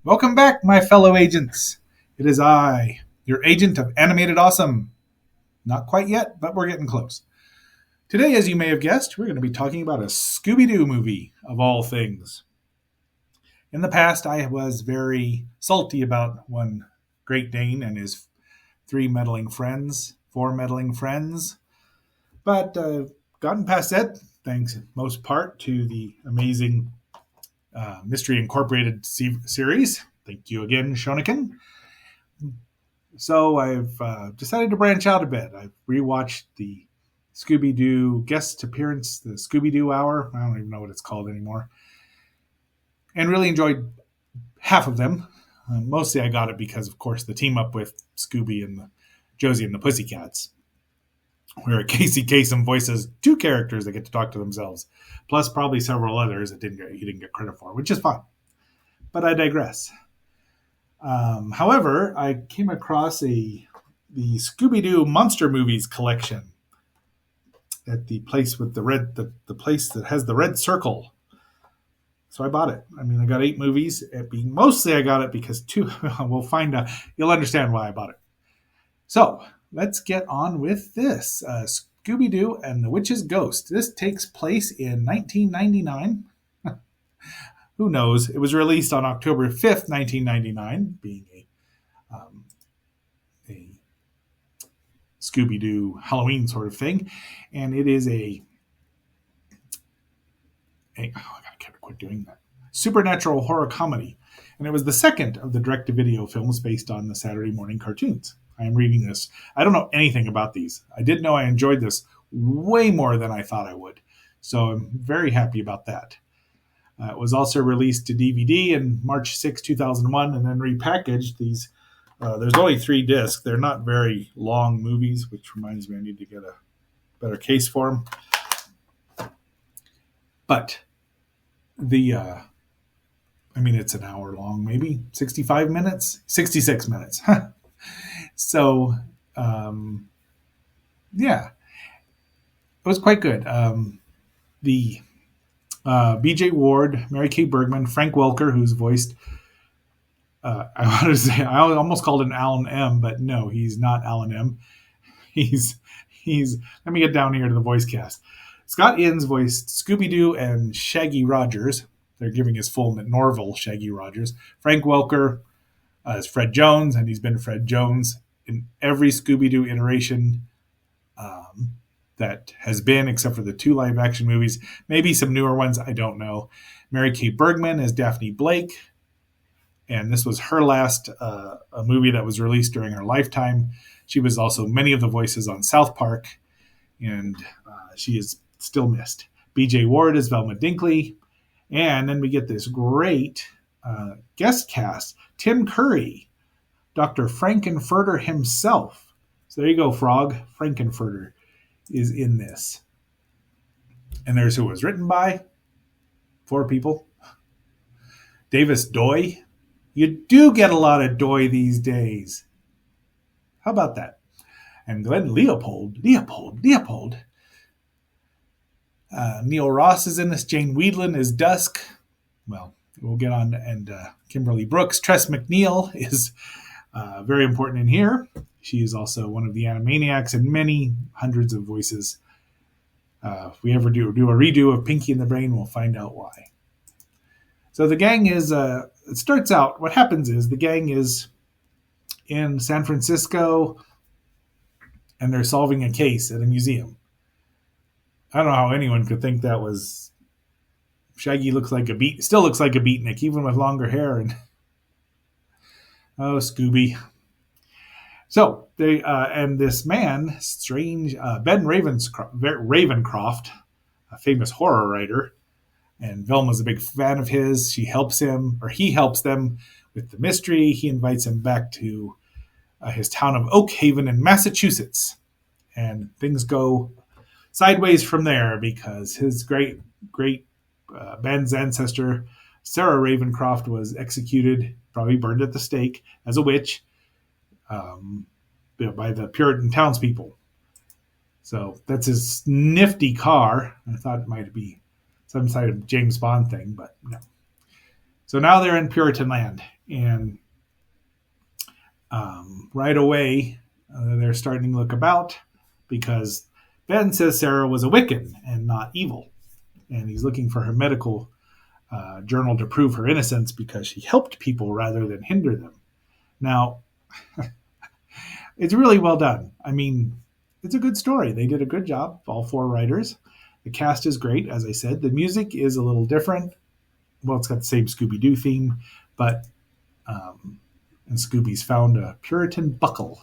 Welcome back, my fellow agents. It is I, your agent of animated awesome. Not quite yet, but we're getting close. Today, as you may have guessed, we're going to be talking about a Scooby Doo movie, of all things. In the past, I was very salty about one Great Dane and his four meddling friends, but gotten past that, thanks most part to the amazing Mystery Incorporated series. Thank you again, Shonikin. So I've decided to branch out a bit. I've rewatched the Scooby Doo guest appearance, the Scooby Doo Hour. I don't even know what it's called anymore. And really enjoyed half of them. Mostly I got it because, of course, the team up with Scooby and Josie and the Pussycats, where Casey Kasem voices two characters that get to talk to themselves, plus probably several others that he didn't get credit for, which is fine. But I digress. However, I came across the Scooby Doo Monster Movies collection at the place with the place that has the red circle. So I bought it. I mean, I got 8 movies. Mostly I got it because we'll find out. You'll understand why I bought it. So let's get on with this. Scooby Doo and the Witch's Ghost. This takes place in 1999. Who knows? It was released on October 5th, 1999, being a Scooby Doo Halloween sort of thing. And it is I gotta quit doing that. Supernatural horror comedy. And it was the second of the direct-to-video films based on the Saturday morning cartoons. I am reading this. I don't know anything about these. I did know I enjoyed this way more than I thought I would. So I'm very happy about that. It was also released to DVD in March 6, 2001, and then repackaged. There's only 3 discs. They're not very long movies, which reminds me I need to get a better case for them. But it's an hour long, maybe 65 minutes, 66 minutes. So, yeah, it was quite good. The B.J. Ward, Mary Kay Bergman, Frank Welker, who's voiced, I almost called him Alan M, but no, he's not Alan M. He's, let me get down here to the voice cast. Scott Innes voiced Scooby-Doo and Shaggy Rogers. They're giving his full Norville Shaggy Rogers. Frank Welker is Fred Jones, and he's been Fred Jones in every Scooby-Doo iteration that has been, except for the 2 live-action movies. Maybe some newer ones, I don't know. Mary Kay Bergman as Daphne Blake, and this was her last a movie that was released during her lifetime. She was also many of the voices on South Park, and she is still missed. B.J. Ward is Velma Dinkley, and then we get this great guest cast. Tim Curry, Dr. Frankenfurter himself. So there you go, Frog. Frankenfurter is in this. And there's who it was written by. 4 people. Davis Doy. You do get a lot of Doy these days. How about that? And Glenn Leopold. Neil Ross is in this. Jane Weedland is Dusk. Well, we'll get on. And Kimberly Brooks. Tress MacNeille is very important in here. She is also one of the Animaniacs and many hundreds of voices. If we ever do a redo of Pinky and the Brain, we'll find out why. So the gang is, it starts out, what happens is the gang is in San Francisco and they're solving a case at a museum. I don't know how anyone could think that was Shaggy still looks like a beatnik, even with longer hair. And oh, Scooby. So they and this man, Ben Ravencroft, a famous horror writer, and Velma's a big fan of his. He helps them with the mystery. He invites him back to his town of Oak Haven in Massachusetts, and things go sideways from there because his great Ben's ancestor, Sarah Ravencroft, was executed, probably burned at the stake as a witch. By the Puritan townspeople. So that's his nifty car. I thought it might be some sort of James Bond thing, but no. So now they're in Puritan land, And right away, they're starting to look about because Ben says Sarah was a Wiccan and not evil. And he's looking for her medical journal to prove her innocence because she helped people rather than hinder them. Now, it's really well done. I mean, it's a good story. They did a good job, all four writers. The cast is great, as I said. The music is a little different. Well, it's got the same Scooby Doo theme, but and Scooby's found a Puritan buckle.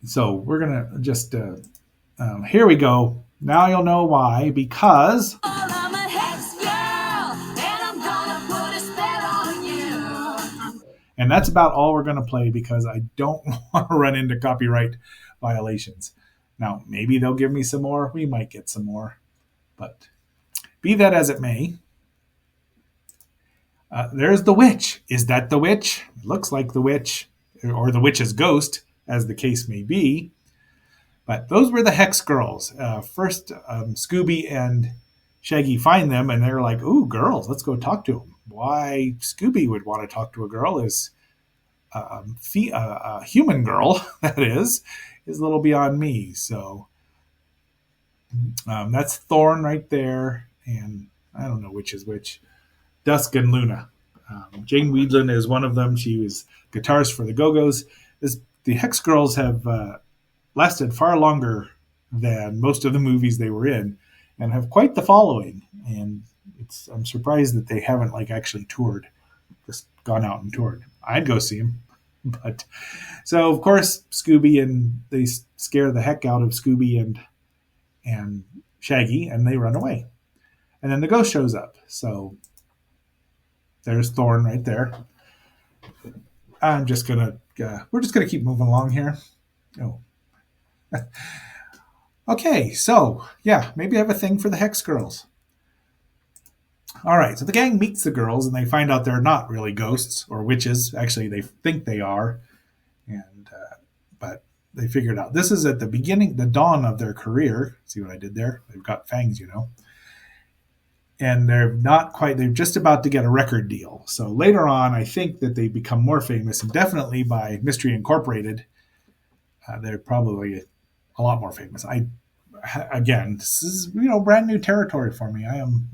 So we're going to just, here we go. Now you'll know why, because I'm a Hex Girl, and I'm gonna put a spell on you. And that's about all we're going to play because I don't want to run into copyright violations. Now, maybe they'll give me some more. We might get some more. But be that as it may, there's the witch. Is that the witch? It looks like the witch, or the witch's ghost, as the case may be. But those were the Hex Girls. First, Scooby and Shaggy find them, and they're like, ooh, girls, let's go talk to them. Why Scooby would want to talk to a girl is a human girl, that is a little beyond me. So that's Thorn right there, and I don't know which is which. Dusk and Luna. Jane Weedland is one of them. She was guitarist for the Go-Go's. The Hex Girls have lasted far longer than most of the movies they were in and have quite the following. And I'm surprised that they haven't actually toured, just gone out and toured. I'd go see them. But so, of course, Scooby and they scare the heck out of Scooby and Shaggy, and they run away. And then the ghost shows up. So there's Thorn right there. We're just gonna keep moving along here. Oh. Okay, so yeah, maybe I have a thing for the Hex Girls. All right, so the gang meets the girls and they find out they're not really ghosts or witches. Actually, they think they are, but they figure it out. This is at the beginning, the dawn of their career. See what I did there? They've got fangs, and they're just about to get a record deal. So later on, I think that they become more famous, and definitely by Mystery Incorporated, they're probably a lot more famous. Again, this is brand new territory for me. I'm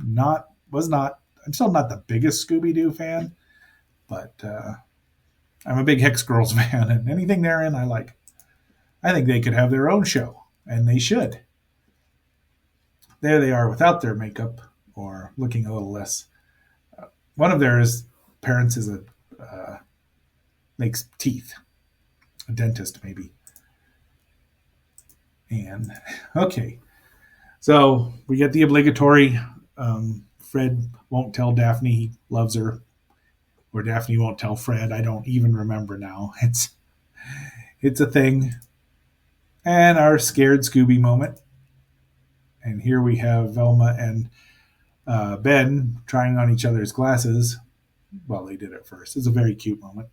still not the biggest Scooby Doo fan, but I'm a big Hex Girls fan, and anything they're in, I like. I think they could have their own show, and they should. There they are without their makeup, or looking a little less. One of their parents is makes teeth, a dentist maybe. And okay, so we get the obligatory. Fred won't tell Daphne he loves her, or Daphne won't tell Fred. I don't even remember now. It's a thing. And our scared Scooby moment. And here we have Velma and Ben trying on each other's glasses. Well, they did it first. It's a very cute moment.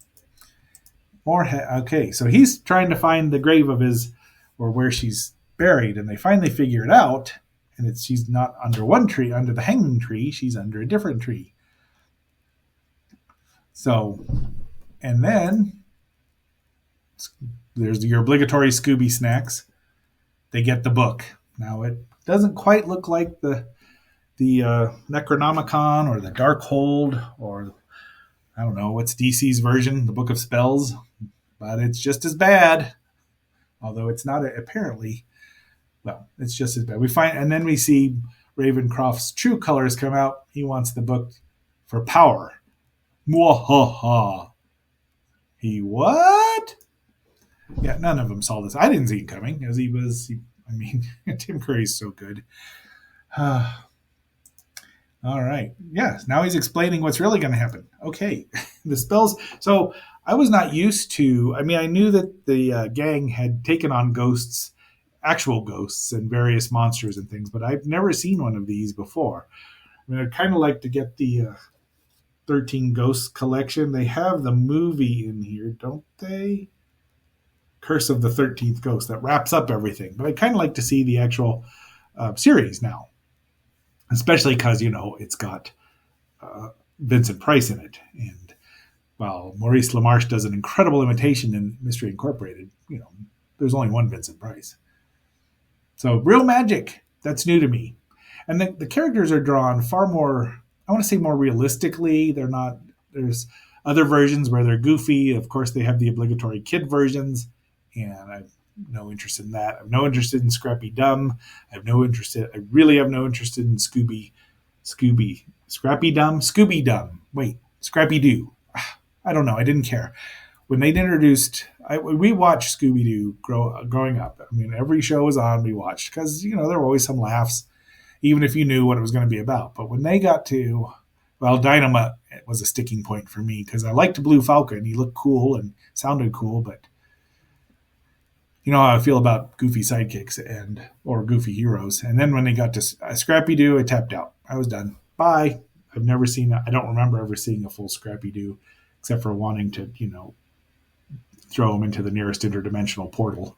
Okay, so he's trying to find the grave of or where she's buried, and they finally figure it out. And she's not under one tree, under the hanging tree. She's under a different tree. So, and then there's your obligatory Scooby snacks. They get the book. Now it doesn't quite look like the Necronomicon or the Darkhold or I don't know what's DC's version, the Book of Spells, but it's just as bad. Although it's not apparently. Well, it's just as bad. And then we see Ravencroft's true colors come out. He wants the book for power. Mwahaha. He what? Yeah, none of them saw this. I didn't see it coming, as Tim Curry's so good. All right. Yes, now he's explaining what's really going to happen. Okay, the spells. So I was not used to, I knew that the gang had taken on ghosts, actual ghosts and various monsters and things, but I've never seen one of these before. I'd kind of like to get the 13 Ghosts collection. They have the movie in here, don't they? Curse of the 13th Ghost that wraps up everything. But I'd kind of like to see the actual series now, especially because, it's got Vincent Price in it. And while Maurice LaMarche does an incredible imitation in Mystery Incorporated, there's only one Vincent Price. So real magic, that's new to me. And the characters are drawn far more, I want to say more realistically. They're not, there's other versions where they're goofy. Of course, they have the obligatory kid versions, and I've no interest in that. I've no interest in Scrappy Dumb. I really have no interest in Scrappy Dumb. Wait, Scrappy Doo. I don't know. I didn't care. When they introduced, we watched Scooby Doo growing up. I mean, every show was on, we watched, because, there were always some laughs, even if you knew what it was going to be about. But when they got to, Dynamite was a sticking point for me, because I liked Blue Falcon. He looked cool and sounded cool, but you know how I feel about goofy sidekicks or goofy heroes. And then when they got to Scrappy Doo, I tapped out. I was done. Bye. I don't remember ever seeing a full Scrappy Doo, except for wanting to, throw him into the nearest interdimensional portal.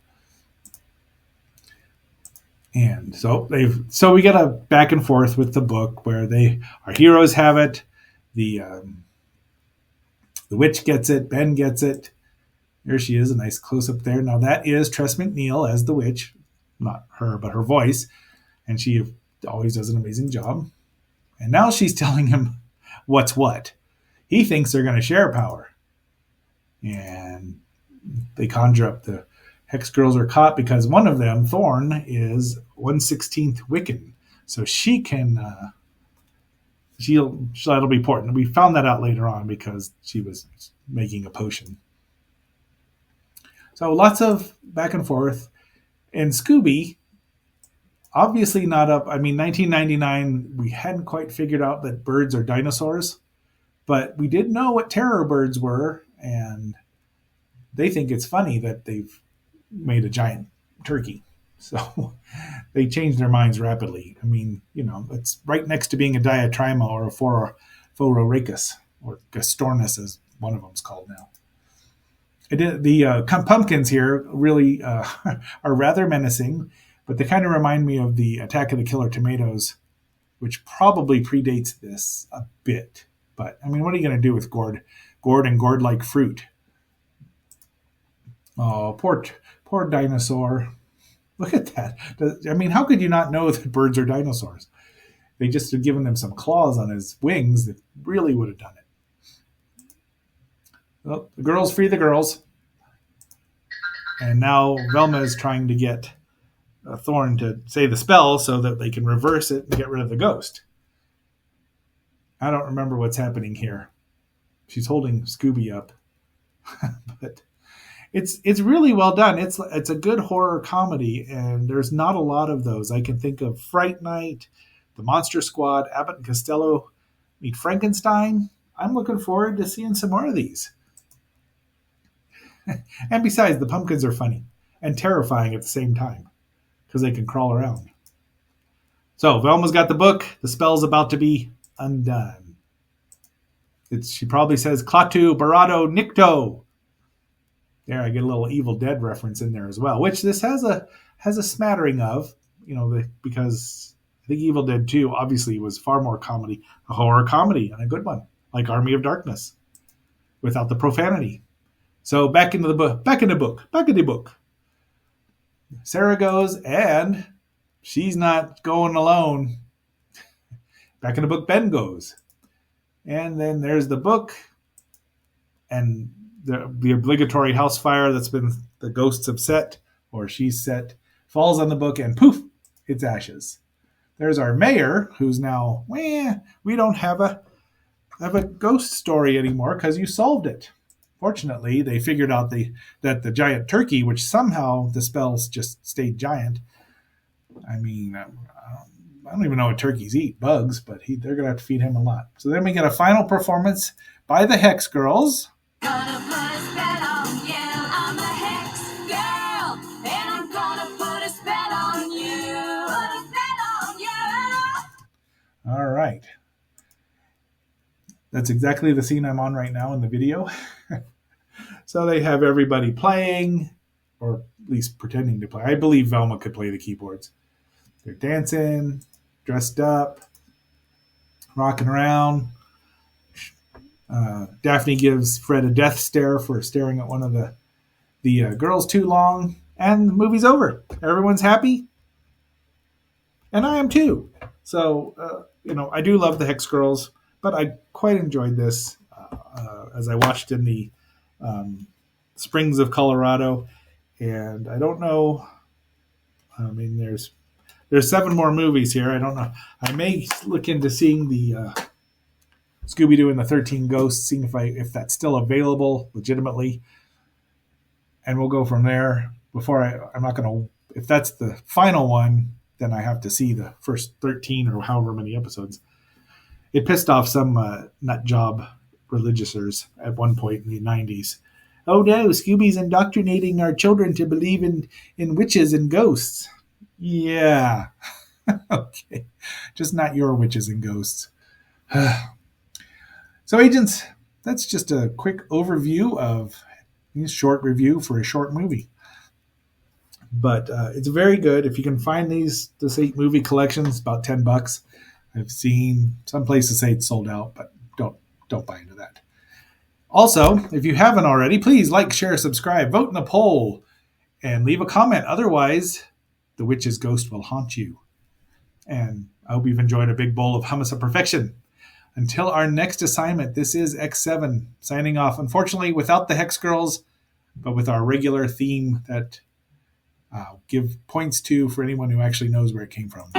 And so we get a back and forth with the book where our heroes have it. The witch gets it. Ben gets it. There she is, a nice close up there. Now that is Tress MacNeille as the witch, not her, but her voice, and she always does an amazing job. And now she's telling him what's what. He thinks they're going to share power, and they conjure up the Hex Girls are caught because one of them, Thorn, is 1/16th Wiccan. So she can, that'll be important. We found that out later on because she was making a potion. So lots of back and forth. And Scooby, obviously not up. 1999, we hadn't quite figured out that birds are dinosaurs, but we did know what terror birds were, and they think it's funny that they've made a giant turkey. So they changed their minds rapidly. It's right next to being a diatrima or a phororhacus, or gastornis as one of them's called now. The pumpkins here really are rather menacing, but they kind of remind me of the Attack of the Killer Tomatoes, which probably predates this a bit. But, what are you going to do with gourd and gourd-like fruit? Oh, poor dinosaur. Look at that. How could you not know that birds are dinosaurs? They just had given them some claws on his wings that really would have done it. Well, the girls free the girls. And now Velma is trying to get Thorn to say the spell so that they can reverse it and get rid of the ghost. I don't remember what's happening here. She's holding Scooby up. But it's really well done. It's a good horror comedy, and there's not a lot of those. I can think of Fright Night, The Monster Squad, Abbott and Costello Meet Frankenstein. I'm looking forward to seeing some more of these. And besides, the pumpkins are funny and terrifying at the same time because they can crawl around. So Velma's got the book. The spell's about to be undone. She probably says Klaatu Barado Nikto. There, I get a little Evil Dead reference in there as well, which this has a smattering of, because I think Evil Dead 2 obviously was far more comedy, a horror comedy, and a good one, like Army of Darkness, without the profanity. So back in the book. Sarah goes, and she's not going alone. Back in the book, Ben goes. And then there's the book, and the obligatory house fire that's been the ghosts have set, or she's set, falls on the book, and poof, it's ashes. There's our mayor, who's now, we don't have a ghost story anymore because you solved it. Fortunately, they figured out that the giant turkey, which somehow the spells just stayed giant. I don't even know what turkeys eat, bugs, but they're going to have to feed him a lot. So then we get a final performance by the Hex Girls. Gonna put a spell on you. I'm a Hex Girl, and I'm gonna put a spell on you. Put a spell on you. All right. That's exactly the scene I'm on right now in the video. So they have everybody playing, or at least pretending to play. I believe Velma could play the keyboards. They're dancing, dressed up, rocking around. Daphne gives Fred a death stare for staring at one of the girls too long, and the movie's over. Everyone's happy, and I am too. So, I do love the Hex Girls, but I quite enjoyed this as I watched in the Springs of Colorado. And I don't know. I mean, there's 7 more movies here. I don't know. I may look into seeing the Scooby Doo and the 13 Ghosts, seeing if that's still available legitimately, and we'll go from there. I'm not going to. If that's the final one, then I have to see the first 13 or however many episodes. It pissed off some nut job religiousers at one point in the 90s. Oh no, Scooby's indoctrinating our children to believe in witches and ghosts. Yeah. Okay. Just not your witches and ghosts. So, agents, that's just a quick overview of a short review for a short movie. But it's very good. If you can find this 8 movie collections, about $10. I've seen some places say it's sold out, but don't buy into that. Also, if you haven't already, please like, share, subscribe, vote in the poll, and leave a comment. Otherwise, the witch's ghost will haunt you. And I hope you've enjoyed a big bowl of hummus of perfection. Until our next assignment, this is X7 signing off. Unfortunately, without the Hex Girls, but with our regular theme that I'll give points to for anyone who actually knows where it came from.